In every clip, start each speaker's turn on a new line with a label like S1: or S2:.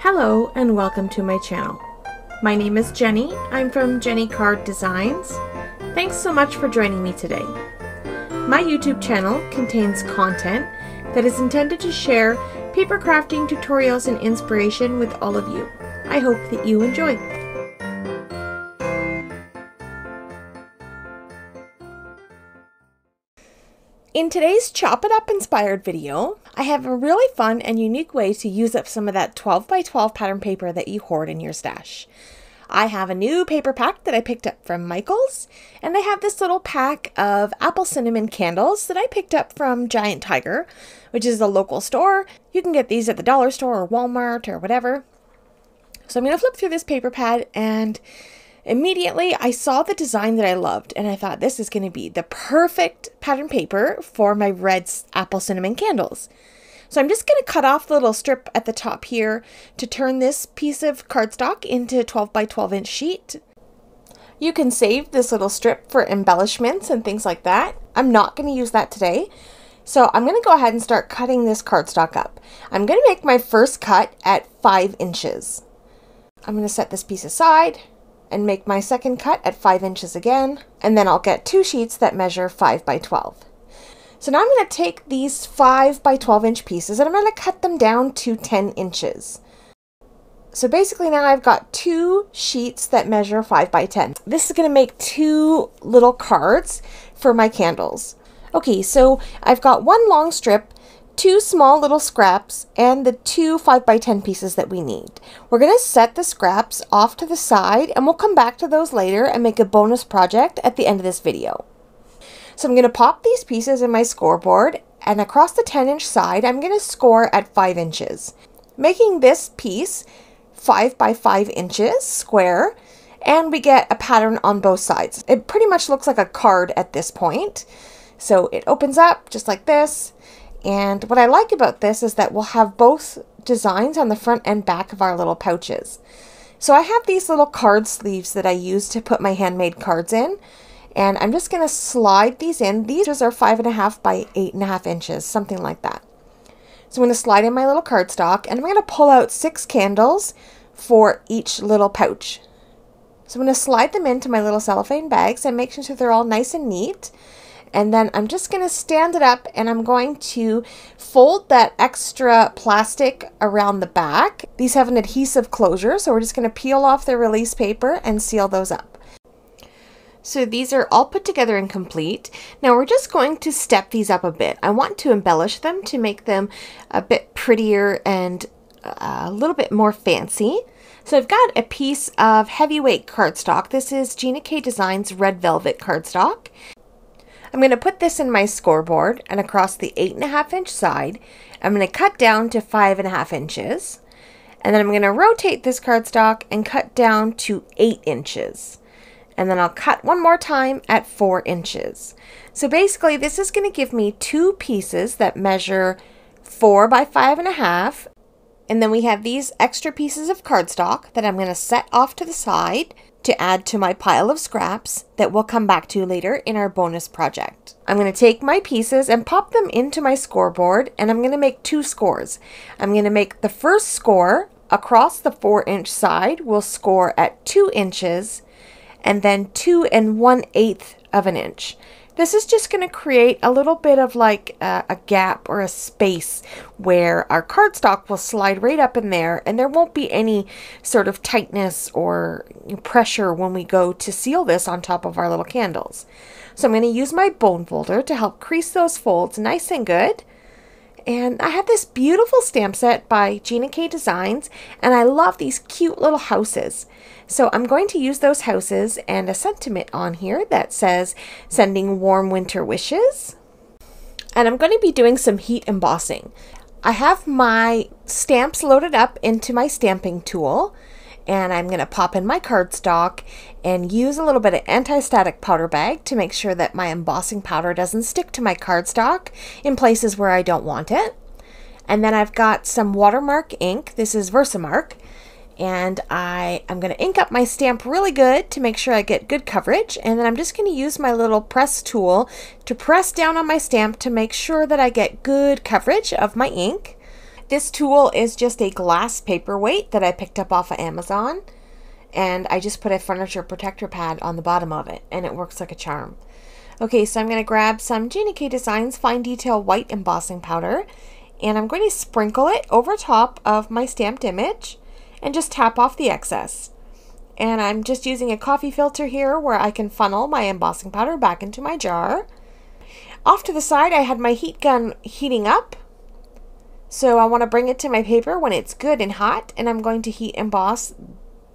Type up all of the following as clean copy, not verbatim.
S1: Hello and welcome to my channel. My name is Jenny. I'm from jennycarddesigns. Thanks so much for joining me today. My YouTube channel contains content that is intended to share paper crafting tutorials and inspiration with all of you. I hope that you enjoy. In today's Chop It Up inspired video, I have a really fun and unique way to use up some of that 12 by 12 pattern paper that you hoard in your stash. I have a new paper pack that I picked up from Michael's, and I have this little pack of apple cinnamon candles that I picked up from Giant Tiger, which is a local store. You can get these at the dollar store or Walmart or whatever. So I'm going to flip through this paper pad, and immediately I saw the design that I loved, and I thought this is going to be the perfect pattern paper for my red apple cinnamon candles. So I'm just going to cut off the little strip at the top here to turn this piece of cardstock into a 12 by 12 inch sheet. You can save this little strip for embellishments and things like that. I'm not going to use that today. So I'm going to go ahead and start cutting this cardstock up. I'm going to make my first cut at 5 inches. I'm going to set this piece aside and make my second cut at 5 inches again, and then I'll get 2 sheets that measure 5 by 12. So now I'm going to take these 5 by 12 inch pieces and I'm going to cut them down to 10 inches. So basically now I've got 2 sheets that measure 5 by 10. This is going to make 2 little cards for my candles. Okay, so I've got 1 long strip, 2 small little scraps, and the 2 5 by 10 pieces that we need. We're going to set the scraps off to the side, and we'll come back to those later and make a bonus project at the end of this video. So I'm going to pop these pieces in my scoreboard, and across the 10-inch side, I'm going to score at 5 inches, making this piece 5 by 5 inches square, and we get a pattern on both sides. It pretty much looks like a card at this point. So it opens up just like this. And what I like about this is that we'll have both designs on the front and back of our little pouches. So I have these little card sleeves that I use to put my handmade cards in, and I'm just going to slide these in. These are 5.5 by 8.5 inches, something like that. So I'm going to slide in my little cardstock, and I'm going to pull out 6 candles for each little pouch. So I'm going to slide them into my little cellophane bags and make sure they're all nice and neat. And then I'm just going to stand it up, and I'm going to fold that extra plastic around the back. These have an adhesive closure, so we're just going to peel off the release paper and seal those up. So these are all put together and complete. Now we're just going to step these up a bit. I want to embellish them to make them a bit prettier and a little bit more fancy. So I've got a piece of heavyweight cardstock. This is Jen-Velope's red velvet cardstock. I'm going to put this in my scoreboard, and across the 8.5 inch side, I'm going to cut down to 5.5 inches. And then I'm going to rotate this cardstock and cut down to 8 inches. And then I'll cut one more time at 4 inches. So basically this is going to give me 2 pieces that measure 4 by 5.5. And then we have these extra pieces of cardstock that I'm going to set off to the side to add to my pile of scraps that we'll come back to later in our bonus project. I'm going to take my pieces and pop them into my scoreboard, and I'm going to make 2 scores. I'm going to make the first score across the 4-inch side. We'll score at 2 inches, and then 2 1/8 of an inch. This is just going to create a little bit of like a gap or a space where our cardstock will slide right up in there, and there won't be any sort of tightness or pressure when we go to seal this on top of our little candles. So I'm going to use my bone folder to help crease those folds nice and good. And I have this beautiful stamp set by Jen-Velope, and I love these cute little houses. So I'm going to use those houses and a sentiment on here that says, "Sending warm winter wishes." And I'm going to be doing some heat embossing. I have my stamps loaded up into my stamping tool, and I'm going to pop in my cardstock and use a little bit of anti-static powder bag to make sure that my embossing powder doesn't stick to my cardstock in places where I don't want it. And then I've got some watermark ink. This is Versamark. And I'm going to ink up my stamp really good to make sure I get good coverage. And then I'm just going to use my little press tool to press down on my stamp to make sure that I get good coverage of my ink. This tool is just a glass paperweight that I picked up off of Amazon, and I just put a furniture protector pad on the bottom of it, and it works like a charm. Okay, so I'm going to grab some Jen-Velope Fine Detail White Embossing Powder, and I'm going to sprinkle it over top of my stamped image and just tap off the excess. And I'm just using a coffee filter here where I can funnel my embossing powder back into my jar. Off to the side, I had my heat gun heating up. So I want to bring it to my paper when it's good and hot, and I'm going to heat emboss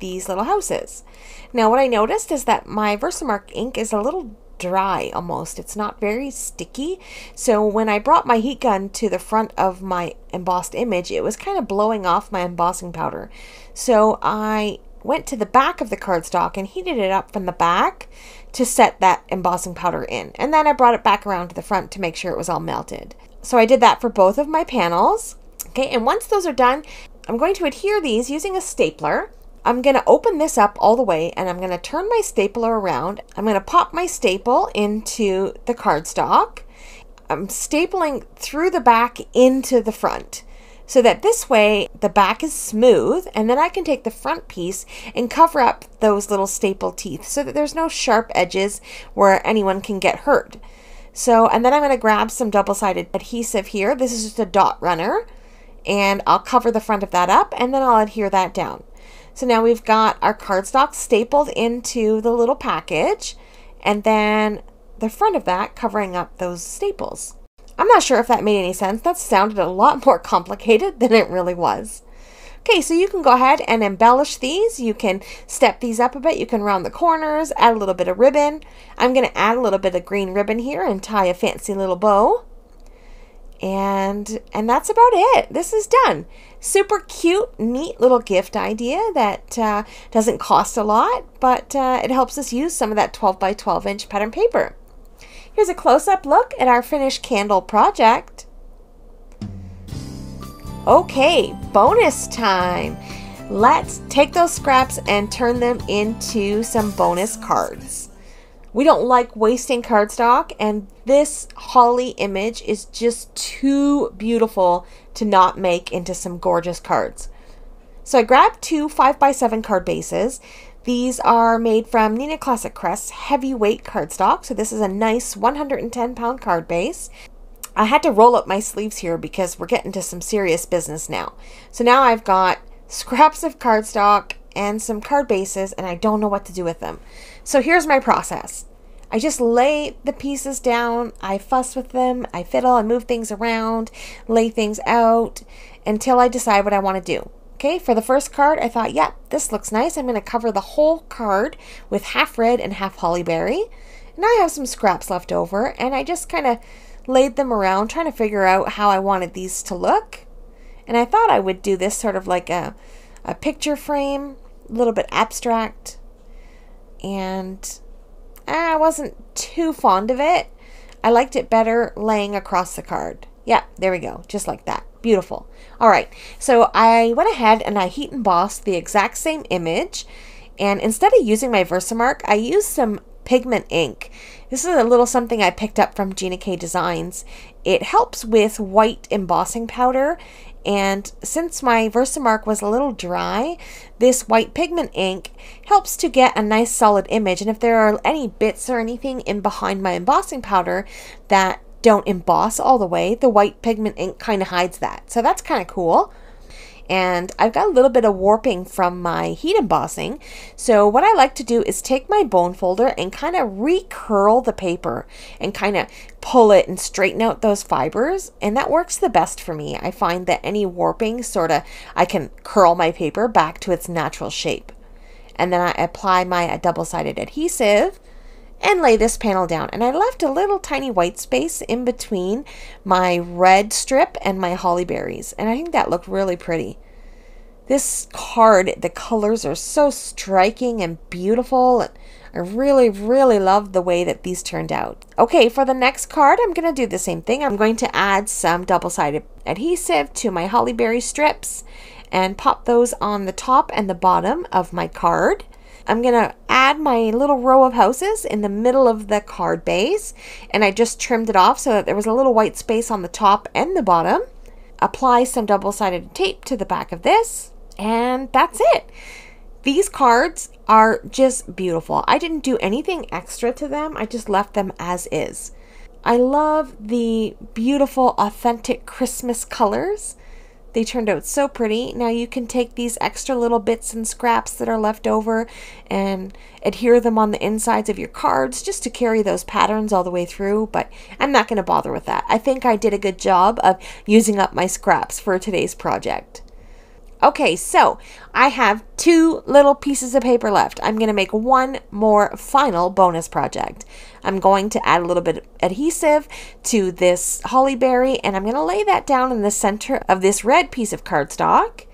S1: these little houses. Now what I noticed is that my Versamark ink is a little dry almost. It's not very sticky. So when I brought my heat gun to the front of my embossed image, it was kind of blowing off my embossing powder. So I went to the back of the cardstock and heated it up from the back to set that embossing powder in. And then I brought it back around to the front to make sure it was all melted. So I did that for both of my panels. Okay, and once those are done, I'm going to adhere these using a stapler. I'm going to open this up all the way, and I'm going to turn my stapler around. I'm going to pop my staple into the cardstock. I'm stapling through the back into the front, so that this way the back is smooth, and then I can take the front piece and cover up those little staple teeth so that there's no sharp edges where anyone can get hurt. So, and then I'm going to grab some double-sided adhesive here. This is just a dot runner, and I'll cover the front of that up, and then I'll adhere that down. So now we've got our cardstock stapled into the little package, and then the front of that covering up those staples. I'm not sure if that made any sense. That sounded a lot more complicated than it really was. Okay, so you can go ahead and embellish these. You can step these up a bit. You can round the corners, add a little bit of ribbon. I'm going to add a little bit of green ribbon here and tie a fancy little bow. And that's about it. This is done. Super cute, neat little gift idea that doesn't cost a lot, but it helps us use some of that 12 by 12 inch pattern paper. Here's a close-up look at our finished candle project. Okay, bonus time. Let's take those scraps and turn them into some bonus cards. We don't like wasting cardstock, and this holly image is just too beautiful to not make into some gorgeous cards. So I grabbed two 5x7 card bases. These are made from Nina Classic Crest heavyweight cardstock. So this is a nice 110-pound card base. I had to roll up my sleeves here because we're getting to some serious business now. So now I've got scraps of cardstock and some card bases, and I don't know what to do with them. So here's my process. I just lay the pieces down, I fuss with them, I fiddle and move things around, lay things out until I decide what I want to do. Okay, for the first card, I thought, yeah, this looks nice. I'm going to cover the whole card with half red and half hollyberry. And I have some scraps left over, and I just kind of laid them around trying to figure out how I wanted these to look. And I thought I would do this sort of like a picture frame, a little bit abstract, and I wasn't too fond of it. I liked it better laying across the card. Yeah, there we go, just like that. Beautiful. All right, so I went ahead and I heat embossed the exact same image, and instead of using my Versamark, I used some pigment ink. This is a little something I picked up from jennycarddesigns. It helps with white embossing powder, and since my Versamark was a little dry, this white pigment ink helps to get a nice solid image. And if there are any bits or anything in behind my embossing powder that don't emboss all the way, the white pigment ink kind of hides that. So that's kind of cool. And I've got a little bit of warping from my heat embossing. So what I like to do is take my bone folder and kind of recurl the paper and kind of pull it and straighten out those fibers. And that works the best for me. I find that any warping I can curl my paper back to its natural shape. And then I apply my double-sided adhesive and lay this panel down. And I left a little tiny white space in between my red strip and my hollyberries, and I think that looked really pretty. This card, the colors are so striking and beautiful. I really, really love the way that these turned out. Okay, for the next card, I'm going to do the same thing. I'm going to add some double-sided adhesive to my hollyberry strips and pop those on the top and the bottom of my card. I'm going to add my little row of houses in the middle of the card base, and I just trimmed it off so that there was a little white space on the top and the bottom. apply some double-sided tape to the back of this, and that's it. These cards are just beautiful. I didn't do anything extra to them. I just left them as is. I love the beautiful, authentic Christmas colors. They turned out so pretty. Now you can take these extra little bits and scraps that are left over and adhere them on the insides of your cards just to carry those patterns all the way through, but I'm not going to bother with that. I think I did a good job of using up my scraps for today's project. Okay, so I have 2 little pieces of paper left. I'm going to make one more final bonus project. I'm going to add a little bit of adhesive to this holly berry, and I'm going to lay that down in the center of this red piece of cardstock.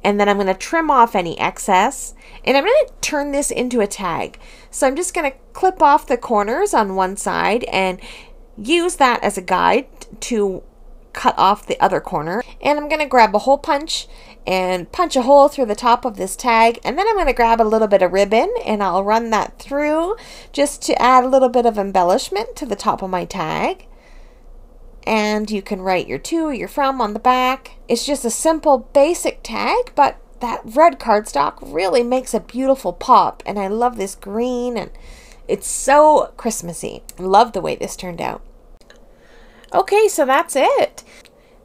S1: And then I'm going to trim off any excess, and I'm going to turn this into a tag. So I'm just going to clip off the corners on one side and use that as a guide to cut off the other corner. And I'm going to grab a hole punch and punch a hole through the top of this tag, and then I'm going to grab a little bit of ribbon and I'll run that through just to add a little bit of embellishment to the top of my tag. And you can write your to or your from on the back. It's just a simple basic tag, but that red cardstock really makes a beautiful pop, and I love this green, and it's so Christmassy. I love the way this turned out. Okay, so that's it.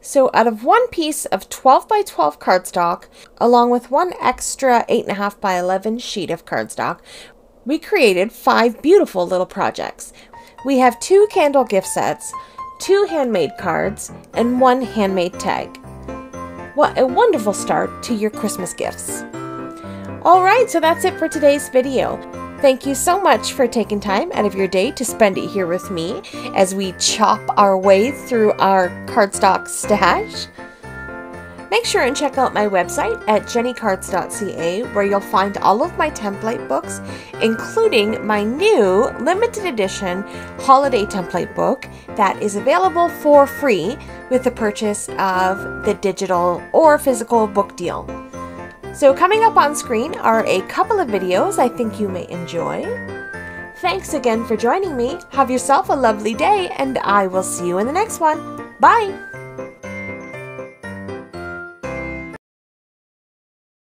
S1: So out of one piece of 12 by 12 cardstock, along with one extra 8.5 by 11 sheet of cardstock, we created 5 beautiful little projects. We have 2 candle gift sets, 2 handmade cards, and 1 handmade tag. What a wonderful start to your Christmas gifts. Alright, so that's it for today's video. Thank you so much for taking time out of your day to spend it here with me as we chop our way through our cardstock stash. Make sure and check out my website at jennycarddesigns.ca, where you'll find all of my template books, including my new limited edition holiday template book that is available for free with the purchase of the digital or physical book deal. So coming up on screen are a couple of videos I think you may enjoy. Thanks again for joining me. Have yourself a lovely day, and I will see you in the next one. Bye!